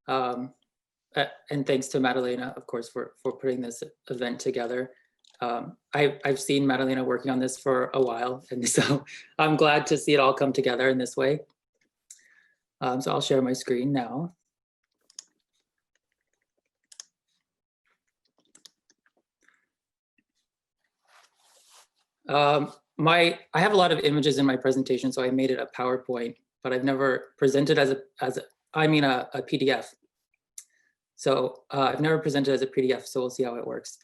And thanks to Madalena, of course, for putting this event together. I've seen Madalena working on this for a while, and so I'm glad to see it all come together in this way. So I'll share my screen now. I have a lot of images in my presentation, so I made it a PowerPoint, but I've never presented as a PDF. So I've never presented as a PDF, so we'll see how it works.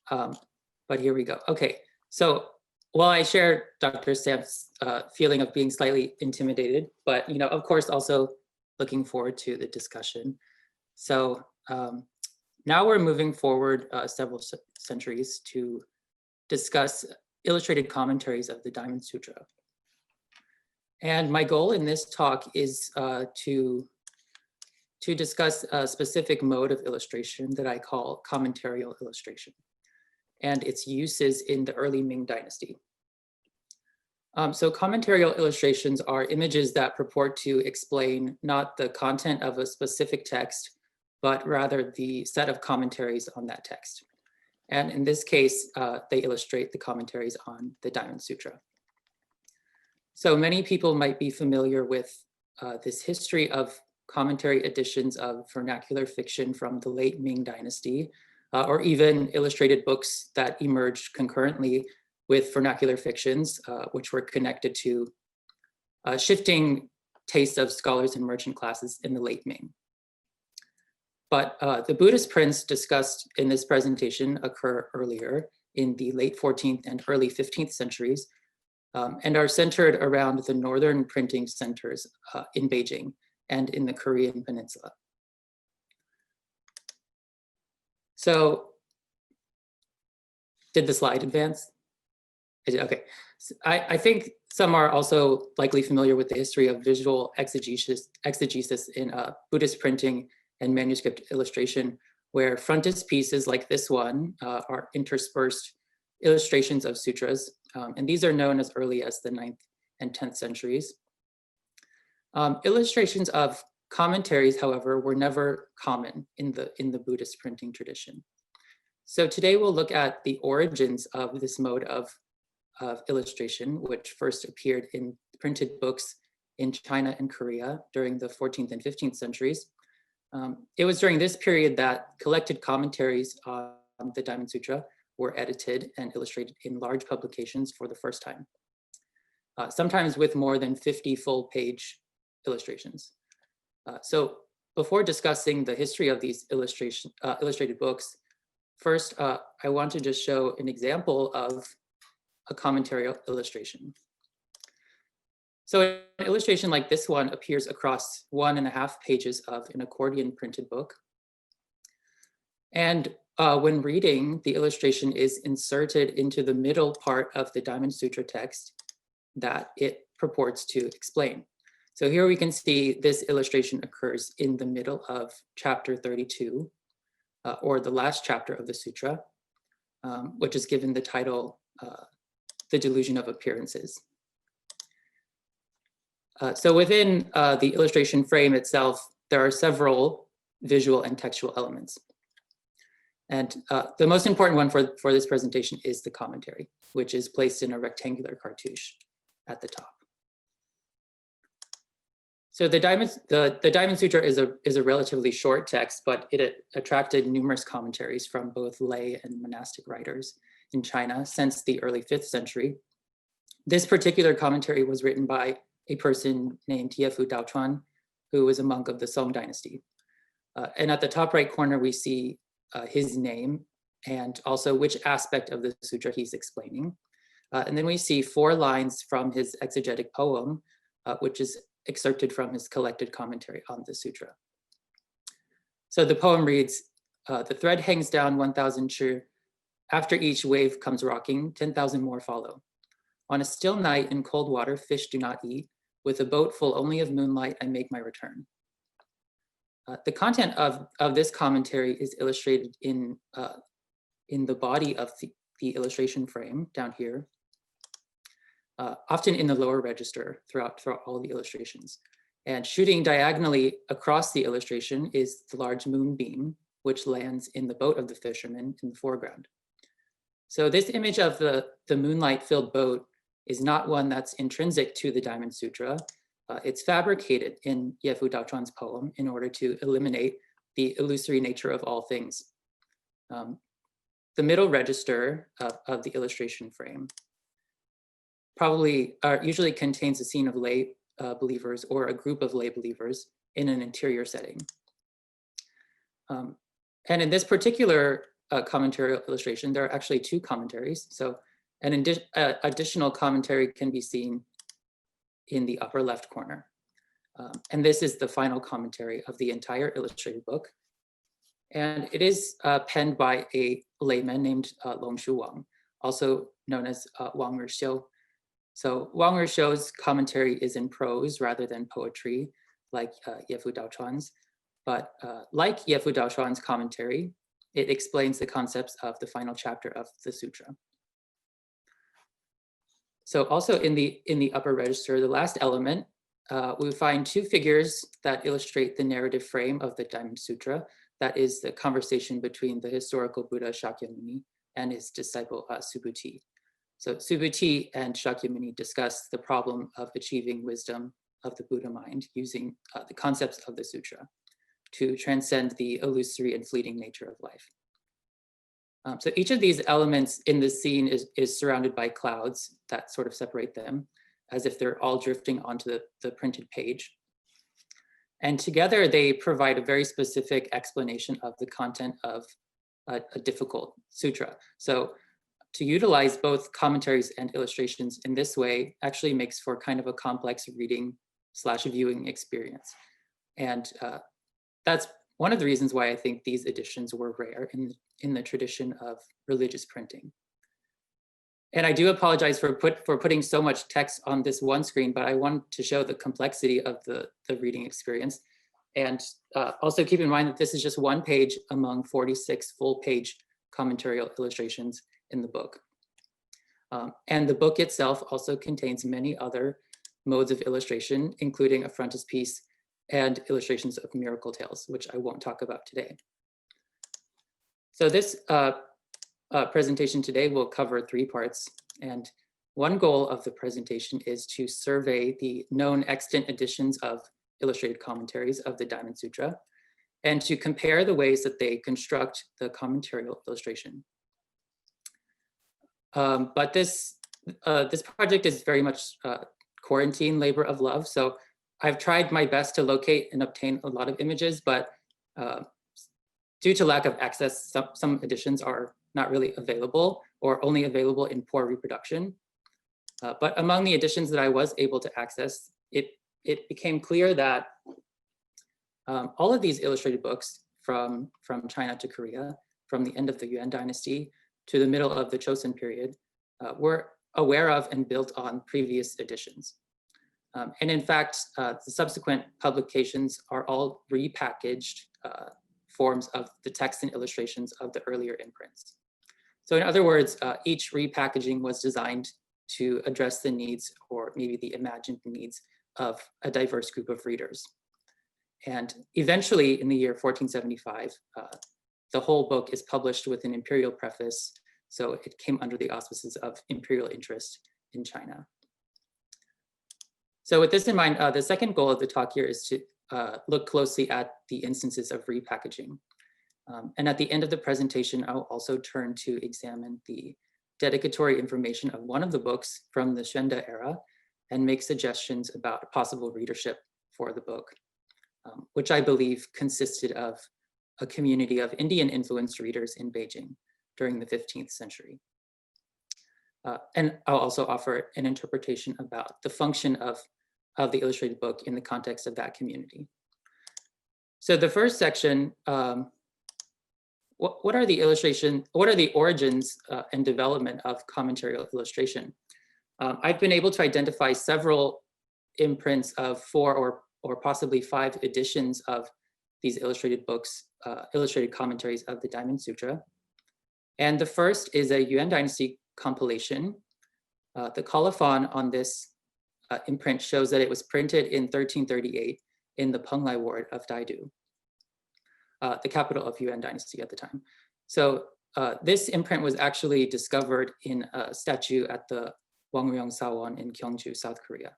But here we go. Okay, so while I share Dr. Stamp's feeling of being slightly intimidated, but of course, also looking forward to the discussion. So now we're moving forward several centuries to discuss illustrated commentaries of the Diamond Sutra. And my goal in this talk is to discuss a specific mode of illustration that I call commentarial illustration, and its uses in the early Ming Dynasty. So commentarial illustrations are images that purport to explain not the content of a specific text, but rather the set of commentaries on that text. And in this case, they illustrate the commentaries on the Diamond Sutra. So many people might be familiar with this history of commentary editions of vernacular fiction from the late Ming Dynasty, or even illustrated books that emerged concurrently with vernacular fictions, which were connected to shifting tastes of scholars and merchant classes in the late Ming. But the Buddhist prints discussed in this presentation occur earlier in the late 14th and early 15th centuries, and are centered around the northern printing centers in Beijing and in the Korean Peninsula. So, did the slide advance? Okay, so I think some are also likely familiar with the history of visual exegesis in Buddhist printing and manuscript illustration, where frontispieces like this one are interspersed illustrations of sutras, and these are known as early as the 9th and 10th centuries. Illustrations of commentaries, however, were never common in the Buddhist printing tradition. So today we'll look at the origins of this mode of illustration, which first appeared in printed books in China and Korea during the 14th and 15th centuries. It was during this period that collected commentaries on the Diamond Sutra were edited and illustrated in large publications for the first time, sometimes with more than 50 full-page illustrations. So before discussing the history of these illustrated books, first, I want to just show an example of a commentarial illustration. So an illustration like this one appears across 1.5 pages of an accordion printed book. And when reading, the illustration is inserted into the middle part of the Diamond Sutra text that it purports to explain. So here we can see this illustration occurs in the middle of chapter 32, or the last chapter of the sutra, which is given the title, The Delusion of Appearances. So within the illustration frame itself, there are several visual and textual elements. And the most important one for this presentation is the commentary, which is placed in a rectangular cartouche at the top. So the Diamond Sutra is a relatively short text, but it attracted numerous commentaries from both lay and monastic writers in China since the early 5th century. This particular commentary was written by a person named Yefu Daochuan, who was a monk of the Song dynasty. And at the top right corner, we see his name and also which aspect of the sutra he's explaining. And then we see 4 lines from his exegetic poem, which is excerpted from his collected commentary on the sutra. So the poem reads, the thread hangs down 1,000 chi. After each wave comes rocking, 10,000 more follow. On a still night in cold water, fish do not eat. With a boat full only of moonlight, I make my return. The content of this commentary is illustrated in the body of the illustration frame down here, often in the lower register throughout all the illustrations. And shooting diagonally across the illustration is the large moonbeam, which lands in the boat of the fisherman in the foreground. So this image of the moonlight-filled boat is not one that's intrinsic to the Diamond Sutra. It's fabricated in Ye-Fu Daochuan's poem in order to eliminate the illusory nature of all things. The middle register of the illustration frame usually contains a scene of lay believers or a group of lay believers in an interior setting. And in this particular commentarial illustration, there are actually two commentaries. So an additional commentary can be seen in the upper left corner. And this is the final commentary of the entire illustrated book. And it is penned by a layman named Longshu Wang, also known as Wang Erxiu. So Wang Erxiu's commentary is in prose rather than poetry, like Ye-Fu Daochuan's. But like Ye-Fu Daochuan's commentary, it explains the concepts of the final chapter of the sutra. So also in the upper register, the last element, we find two figures that illustrate the narrative frame of the Diamond Sutra. That is the conversation between the historical Buddha Shakyamuni and his disciple Subhuti. So Subhuti and Shakyamuni discuss the problem of achieving wisdom of the Buddha mind using the concepts of the sutra to transcend the illusory and fleeting nature of life. So each of these elements in the scene is surrounded by clouds that sort of separate them, as if they're all drifting onto the printed page. And together they provide a very specific explanation of the content of a difficult sutra. So to utilize both commentaries and illustrations in this way actually makes for kind of a complex reading / viewing experience. And that's one of the reasons why I think these editions were rare in the tradition of religious printing. And I do apologize for putting so much text on this one screen, but I want to show the complexity of the reading experience. And also keep in mind that this is just one page among 46 full-page commentarial illustrations in the book. And the book itself also contains many other modes of illustration, including a frontispiece and illustrations of miracle tales, which I won't talk about today. So this presentation today will cover 3 parts. And one goal of the presentation is to survey the known extant editions of illustrated commentaries of the Diamond Sutra and to compare the ways that they construct the commentarial illustration. But this project is very much quarantine labor of love. So I've tried my best to locate and obtain a lot of images, but due to lack of access, some editions are not really available or only available in poor reproduction. But among the editions that I was able to access, it became clear that all of these illustrated books from China to Korea, from the end of the Yuan dynasty to the middle of the Chosun period, were aware of and built on previous editions. And in fact, the subsequent publications are all repackaged forms of the text and illustrations of the earlier imprints. So in other words, each repackaging was designed to address the needs, or maybe the imagined needs, of a diverse group of readers. And eventually in the year 1475, the whole book is published with an imperial preface, so it came under the auspices of imperial interest in China. So with this in mind, the second goal of the talk here is to look closely at the instances of repackaging. And at the end of the presentation, I'll also turn to examine the dedicatory information of one of the books from the Xuande era and make suggestions about possible readership for the book, which I believe consisted of a community of Indian-influenced readers in Beijing during the 15th century. And I'll also offer an interpretation about the function of the illustrated book in the context of that community. So the first section, what are the origins and development of commentarial illustration? I've been able to identify several imprints of 4 or possibly 5 editions of these illustrated books, illustrated commentaries of the Diamond Sutra. And the first is a Yuan Dynasty compilation. The colophon on this imprint shows that it was printed in 1338 in the Penglai ward of Daidu, the capital of Yuan dynasty at the time. So this imprint was actually discovered in a statue at the Wangryong Sawon in Gyeongju, South Korea.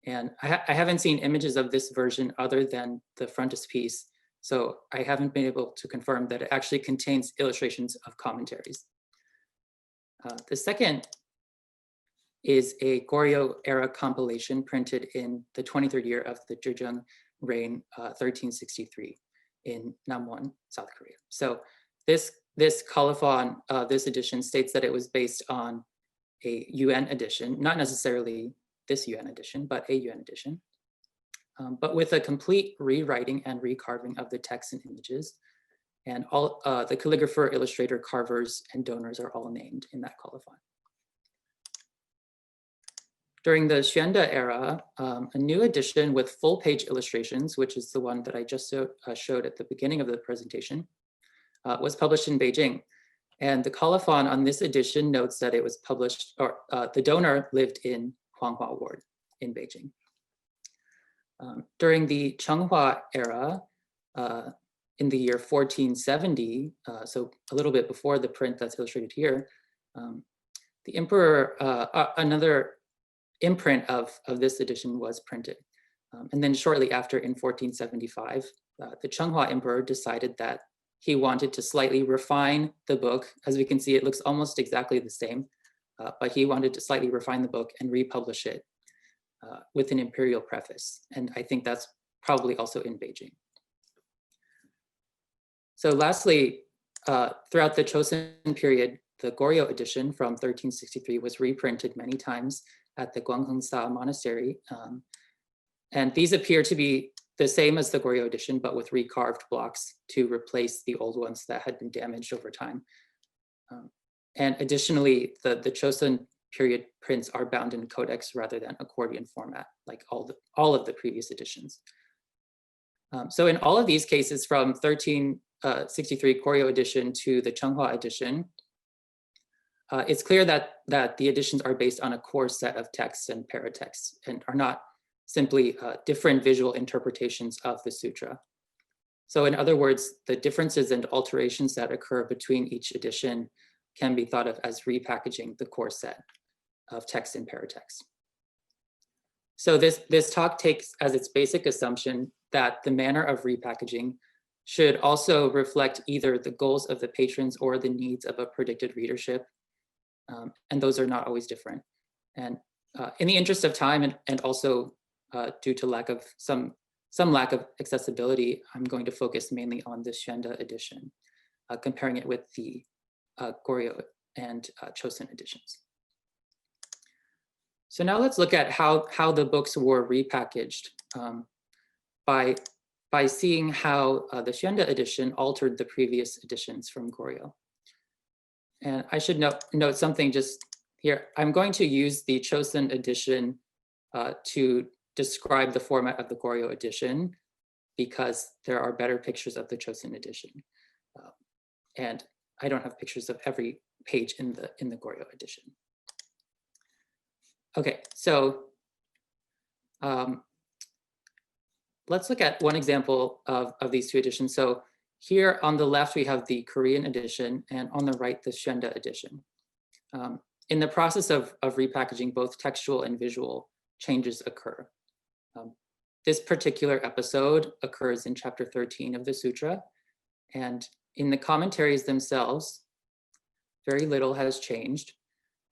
And I haven't seen images of this version other than the frontispiece, so I haven't been able to confirm that it actually contains illustrations of commentaries. The second is a Goryeo era compilation printed in the 23rd year of the Zhejiang reign, 1363 in Namwon, South Korea. So this colophon, this edition states that it was based on a Yuan edition, not necessarily this Yuan edition, but a Yuan edition, but with a complete rewriting and recarving of the text and images. And all the calligrapher, illustrator, carvers, and donors are all named in that colophon. During the Xuande era, a new edition with full-page illustrations, which is the one that I just showed at the beginning of the presentation, was published in Beijing. And the colophon on this edition notes that it was published, or the donor lived in Huanghua Ward in Beijing. During the Chenghua era, in the year 1470, so a little bit before the print that's illustrated here, the emperor, another imprint of this edition was printed. And then shortly after, in 1475, the Chenghua emperor decided that he wanted to slightly refine the book. As we can see, it looks almost exactly the same, but he wanted to slightly refine the book and republish it with an imperial preface. And I think that's probably also in Beijing. So lastly, throughout the Chosun period, the Goryeo edition from 1363 was reprinted many times at the Guanghengsha Monastery. And these appear to be the same as the Goryeo edition, but with recarved blocks to replace the old ones that had been damaged over time. And additionally, the Chosun period prints are bound in codex rather than accordion format, like all of the previous editions. So in all of these cases, from 1363 Goryeo edition to the Chenghua edition, it's clear that the editions are based on a core set of texts and paratexts and are not simply different visual interpretations of the sutra. So in other words, the differences and alterations that occur between each edition can be thought of as repackaging the core set of text and paratext. So this talk takes as its basic assumption that the manner of repackaging should also reflect either the goals of the patrons or the needs of a predicted readership. And those are not always different. And in the interest of time and also due to lack of some lack of accessibility, I'm going to focus mainly on the Xuande edition, comparing it with the Goryeo and Chosun editions. So now let's look at how the books were repackaged by seeing how the Xuande edition altered the previous editions from Goryeo. And I should note something just here. I'm going to use the Chosun edition to describe the format of the Goryeo edition because there are better pictures of the Chosun edition. And I don't have pictures of every page in the Goryeo edition. Okay, so let's look at one example of these two editions. So here on the left, we have the Korean edition, and on the right, the Xuande edition. In the process of repackaging, both textual and visual changes occur. This particular episode occurs in chapter 13 of the Sutra, and in the commentaries themselves, very little has changed.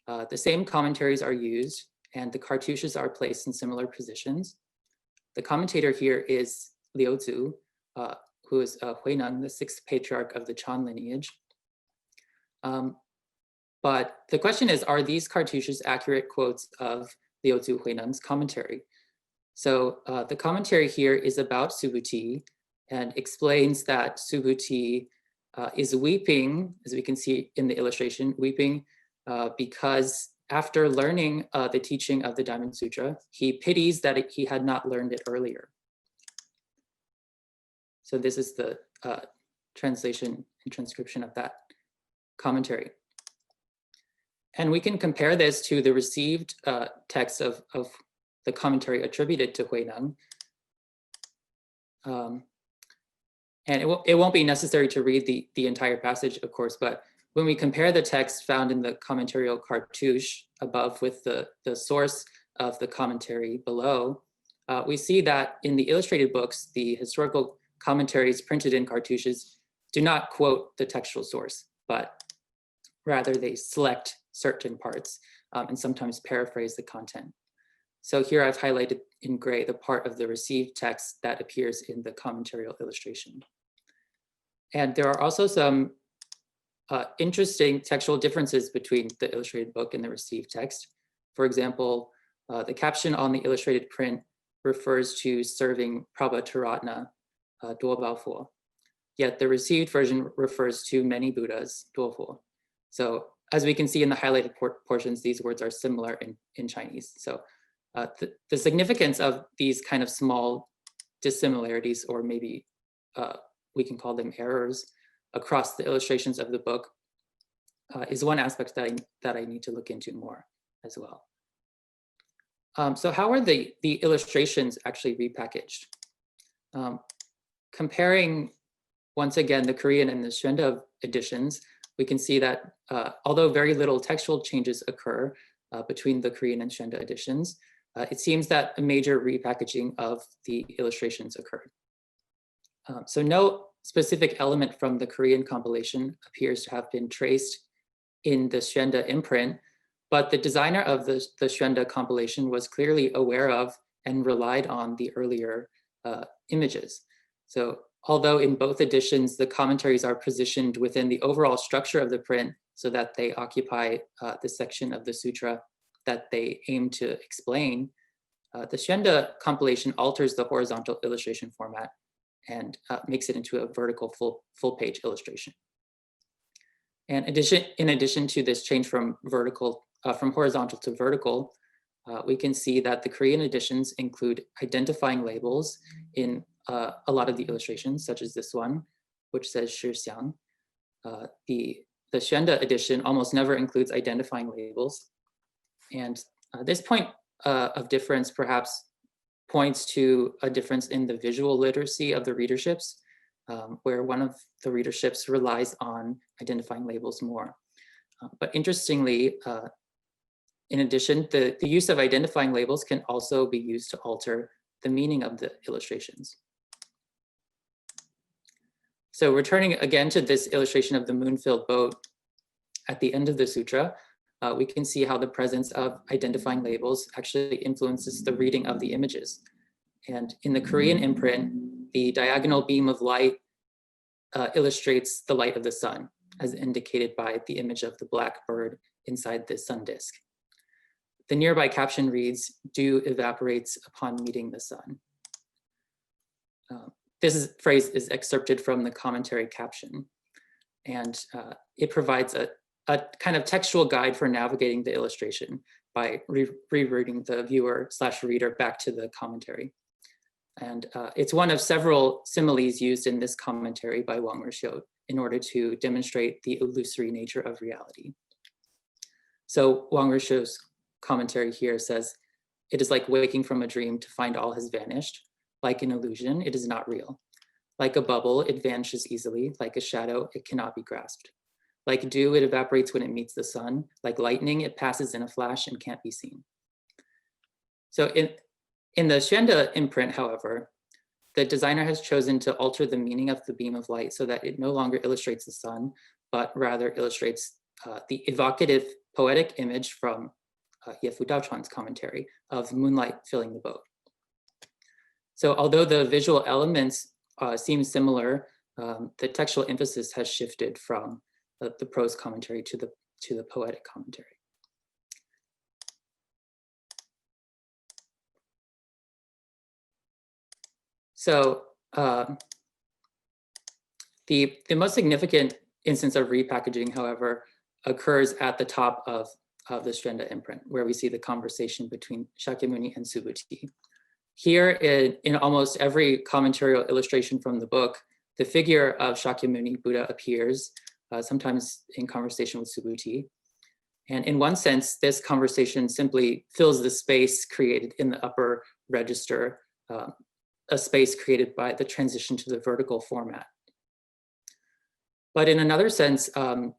The same commentaries are used, and the cartouches are placed in similar positions. The commentator here is Liu Zu, who is Huineng, the sixth patriarch of the Chan lineage. But the question is, are these cartouches accurate quotes of Liu Zu Huineng's commentary? So the commentary here is about Subhuti and explains that Subhuti is weeping, as we can see in the illustration, weeping because after learning the teaching of the Diamond Sutra, he pities that he had not learned it earlier. So this is the translation and transcription of that commentary. And we can compare this to the received text of the commentary attributed to Huineng. And it won't be necessary to read the entire passage, of course, but when we compare the text found in the Commentarial cartouche above with the source of the commentary below, we see that in the illustrated books, the historical commentaries printed in cartouches do not quote the textual source, but rather they select certain parts and sometimes paraphrase the content. So here I've highlighted in gray the part of the received text that appears in the Commentarial illustration. And there are also some interesting textual differences between the illustrated book and the received text. For example, the caption on the illustrated print refers to serving Prabhataratna, Duobaofo, yet the received version refers to many Buddhas, Duofo. So as we can see in the highlighted portions, these words are similar in Chinese. So the significance of these kind of small dissimilarities, or maybe we can call them errors, across the illustrations of the book is one aspect that I need to look into more as well. So how are the illustrations actually repackaged? Comparing, once again, the Korean and the Xuande editions, we can see that although very little textual changes occur between the Korean and Xuande editions, it seems that a major repackaging of the illustrations occurred. So no specific element from the Korean compilation appears to have been traced in the Xuande imprint, but the designer of the Xuande compilation was clearly aware of and relied on the earlier images. So although in both editions, the commentaries are positioned within the overall structure of the print so that they occupy the section of the sutra that they aim to explain, the Xuande compilation alters the horizontal illustration format and makes it into a vertical full page illustration. And in addition to this change from horizontal to vertical, we can see that the Korean editions include identifying labels in a lot of the illustrations, such as this one, which says Shixiang. The Xuande edition almost never includes identifying labels. And this point of difference perhaps points to a difference in the visual literacy of the readerships, where one of the readerships relies on identifying labels more. But interestingly, in addition, the use of identifying labels can also be used to alter the meaning of the illustrations. So returning again to this illustration of the moon-filled boat, at the end of the sutra, we can see how the presence of identifying labels actually influences the reading of the images. And in the Korean imprint, the diagonal beam of light illustrates the light of the sun, as indicated by the image of the black bird inside the sun disk. The nearby caption reads, "Dew evaporates upon meeting the sun." This phrase is excerpted from the commentary caption, and it provides a kind of textual guide for navigating the illustration by rerouting the viewer/reader back to the commentary. And it's one of several similes used in this commentary by Wang Risho in order to demonstrate the illusory nature of reality. So Wang Risho's commentary here says, "It is like waking from a dream to find all has vanished. Like an illusion, it is not real. Like a bubble, it vanishes easily. Like a shadow, it cannot be grasped. Like dew, it evaporates when it meets the sun. Like lightning, it passes in a flash and can't be seen." So in the Xuande imprint, however, the designer has chosen to alter the meaning of the beam of light so that it no longer illustrates the sun, but rather illustrates the evocative poetic image from Yefu Daochuan's commentary of moonlight filling the boat. So although the visual elements seem similar, the textual emphasis has shifted from the prose commentary to the poetic commentary. So the most significant instance of repackaging, however, occurs at the top of the Xuande imprint, where we see the conversation between Shakyamuni and Subhuti. Here, in almost every commentarial illustration from the book, the figure of Shakyamuni Buddha appears, sometimes in conversation with Subhuti. And in one sense, this conversation simply fills the space created in the upper register, a space created by the transition to the vertical format. But in another sense, the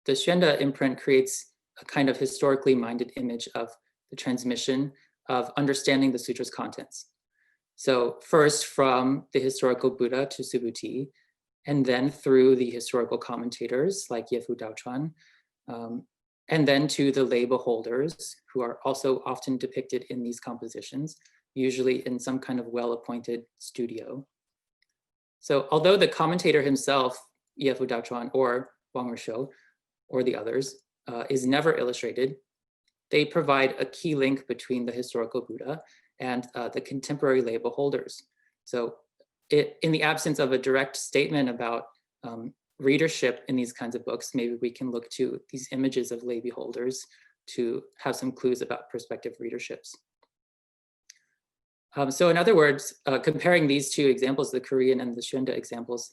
Xuanda imprint creates a kind of historically minded image of the transmission of understanding the sutra's contents. So first from the historical Buddha to Subhuti, and then through the historical commentators like Yefu Daochuan, and then to the lay beholders, who are also often depicted in these compositions, usually in some kind of well-appointed studio. So although the commentator himself, Yefu Daochuan or Wang Rishou, or the others, is never illustrated, they provide a key link between the historical Buddha and the contemporary lay beholders. So in the absence of a direct statement about readership in these kinds of books, maybe we can look to these images of lay beholders to have some clues about prospective readerships. So in other words, comparing these two examples, the Korean and the Xuanda examples,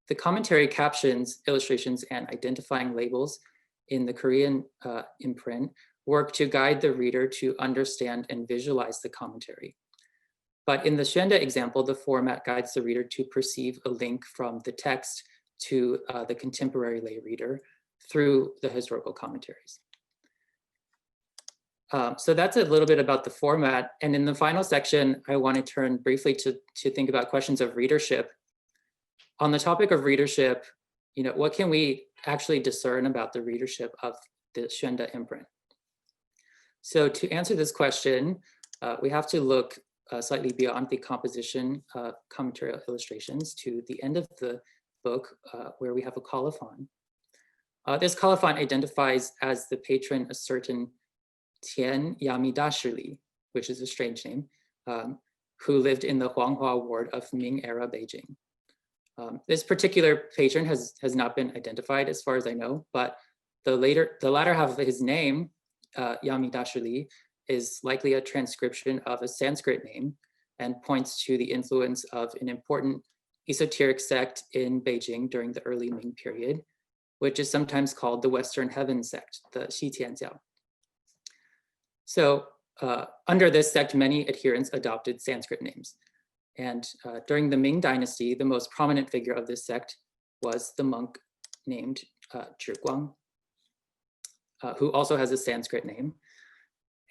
the commentary captions, illustrations, and identifying labels in the Korean imprint work to guide the reader to understand and visualize the commentary. But in the Xuanda example, the format guides the reader to perceive a link from the text to the contemporary lay reader through the historical commentaries. So that's a little bit about the format. And in the final section, I want to turn briefly to think about questions of readership. On the topic of readership, what can we actually discern about the readership of the Xuanda imprint? So to answer this question, we have to look slightly beyond the composition commentarial illustrations to the end of the book where we have a colophon. This colophon identifies as the patron a certain Tian Yamida, which is a strange name, who lived in the Huanghua ward of Ming era Beijing. This particular patron has not been identified as far as I know, but the latter half of his name, Yamida, is likely a transcription of a Sanskrit name and points to the influence of an important esoteric sect in Beijing during the early Ming period, which is sometimes called the Western Heaven sect, the Xitianjiao. So under this sect, many adherents adopted Sanskrit names. And during the Ming dynasty, the most prominent figure of this sect was the monk named Zhiguang, who also has a Sanskrit name.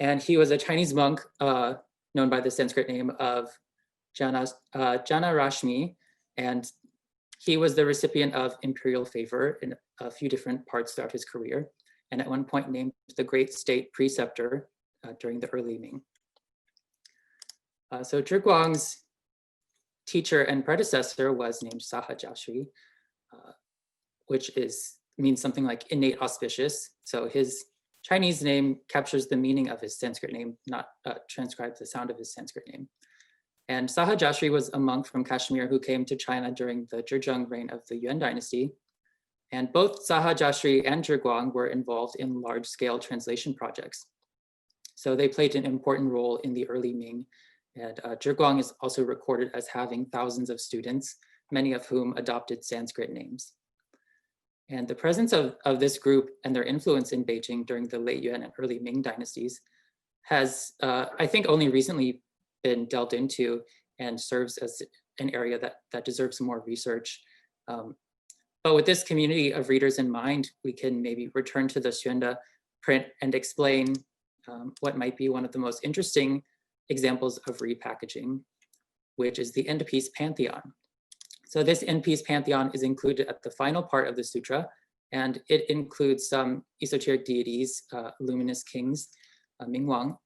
And he was a Chinese monk known by the Sanskrit name of Janarashmi, and he was the recipient of imperial favor in a few different parts throughout his career, and at one point named the great state preceptor during the early Ming. So Zhiguang's teacher and predecessor was named Sahajashri, which means something like innate auspicious. So his Chinese name captures the meaning of his Sanskrit name, not transcribes the sound of his Sanskrit name. And Sahajashri was a monk from Kashmir who came to China during the Zhejiang reign of the Yuan dynasty. And both Sahajashri and Zhiguang were involved in large-scale translation projects. So they played an important role in the early Ming. And Zhiguang is also recorded as having thousands of students, many of whom adopted Sanskrit names. And the presence of this group and their influence in Beijing during the late Yuan and early Ming dynasties has, I think, only recently been delved into and serves as an area that deserves more research. But with this community of readers in mind, we can maybe return to the Xuanda print and explain what might be one of the most interesting examples of repackaging, which is the end-piece pantheon. So this end-piece pantheon is included at the final part of the sutra, and it includes some esoteric deities, luminous kings, Mingwang,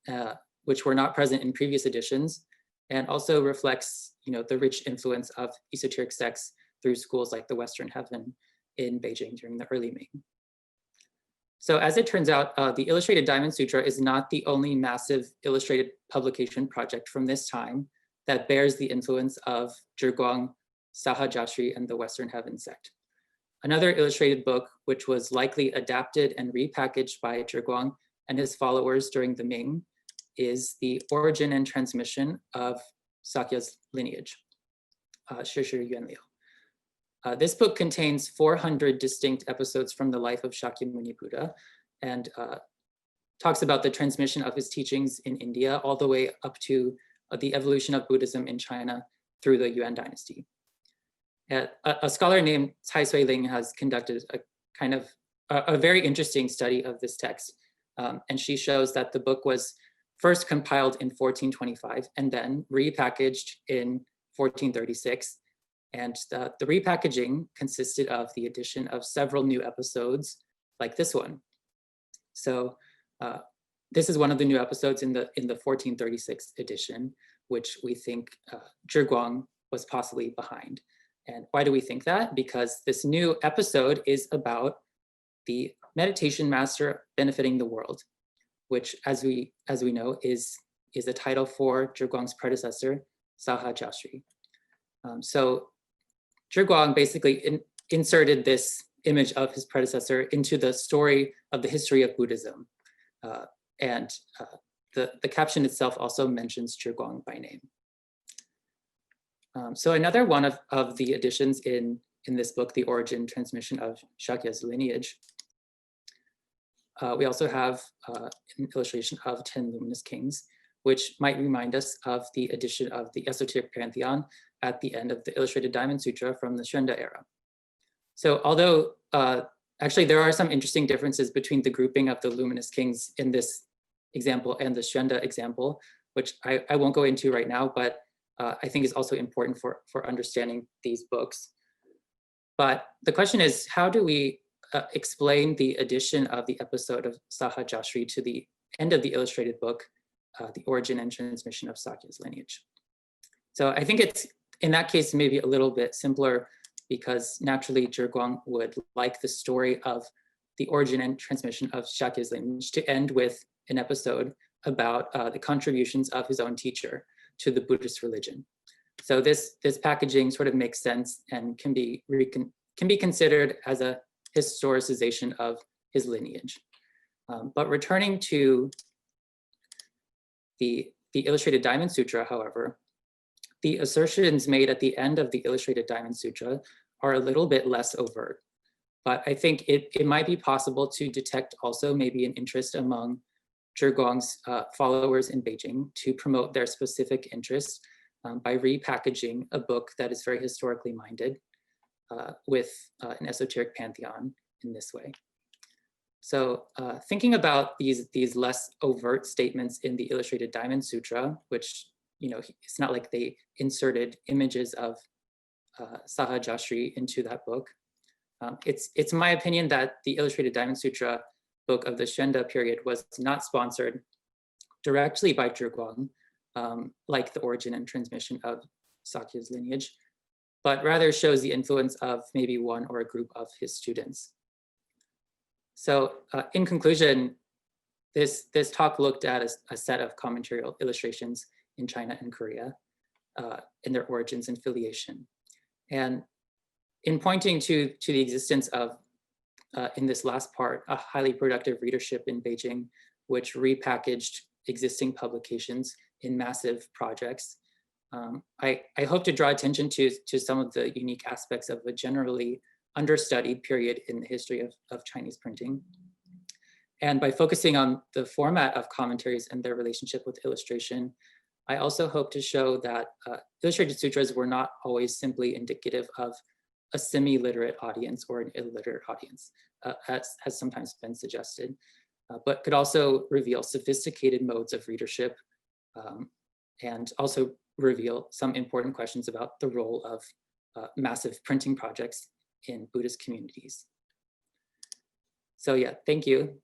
which were not present in previous editions, and also reflects, the rich influence of esoteric sects through schools like the Western Heaven in Beijing during the early Ming. So as it turns out, the Illustrated Diamond Sutra is not the only massive illustrated publication project from this time that bears the influence of Zhiguang, Sahajashri, and the Western Heaven sect. Another illustrated book, which was likely adapted and repackaged by Zhiguang and his followers during the Ming, is The Origin and Transmission of Sakya's Lineage, Shishi Yuanliu. This book contains 400 distinct episodes from the life of Shakyamuni Buddha, and talks about the transmission of his teachings in India all the way up to the evolution of Buddhism in China through the Yuan dynasty. A scholar named Cai Sui-Ling has conducted a kind of a very interesting study of this text. And she shows that the book was first compiled in 1425 and then repackaged in 1436. And the repackaging consisted of the addition of several new episodes like this one. So this is one of the new episodes in the 1436 edition, which we think Zhi Guang was possibly behind. And why do we think that? Because this new episode is about the meditation master benefiting the world, which, as we know, is a title for Zhi Guang's predecessor, Saha Jiashri. So Zhi Guang basically inserted this image of his predecessor into the story of the history of Buddhism. And the caption itself also mentions Zhi Guang by name. So another one of the additions in this book, The Origin Transmission of Shakya's Lineage, we also have an illustration of 10 luminous kings, which might remind us of the addition of the esoteric pantheon at the end of the Illustrated Diamond Sutra from the Xuanda era. So although actually there are some interesting differences between the grouping of the luminous kings in this example and the Xuanda example, which I won't go into right now, but I think is also important for understanding these books. But the question is, how do we explain the addition of the episode of Saha Jiashri to the end of the illustrated book, The Origin and Transmission of Sakya's Lineage? So I think it's, in that case, maybe a little bit simpler, because naturally Zhi Guang would like the story of the origin and transmission of Shakya's lineage to end with an episode about the contributions of his own teacher to the Buddhist religion. So this packaging sort of makes sense and can be considered as a historicization of his lineage. But returning to the Illustrated Diamond Sutra, however, the assertions made at the end of the Illustrated Diamond Sutra are a little bit less overt. But I think it might be possible to detect also maybe an interest among Zhi Guang's followers in Beijing to promote their specific interests by repackaging a book that is very historically minded with an esoteric pantheon in this way. So thinking about these less overt statements in the Illustrated Diamond Sutra, which, you know, it's not like they inserted images of Saha Jiashri into that book. It's my opinion that the Illustrated Diamond Sutra book of the Xuanda period was not sponsored directly by Zhi Guang, like The Origin and Transmission of Sakya's Lineage, but rather shows the influence of maybe one or a group of his students. So in conclusion, this talk looked at a set of commentarial illustrations in China and Korea in their origins and filiation. And in pointing to the existence of, in this last part, a highly productive readership in Beijing, which repackaged existing publications in massive projects, I hope to draw attention to some of the unique aspects of a generally understudied period in the history of Chinese printing. And by focusing on the format of commentaries and their relationship with illustration, I also hope to show that illustrated sutras were not always simply indicative of a semi-literate audience or an illiterate audience, as has sometimes been suggested, but could also reveal sophisticated modes of readership and also reveal some important questions about the role of massive printing projects in Buddhist communities. So yeah, thank you.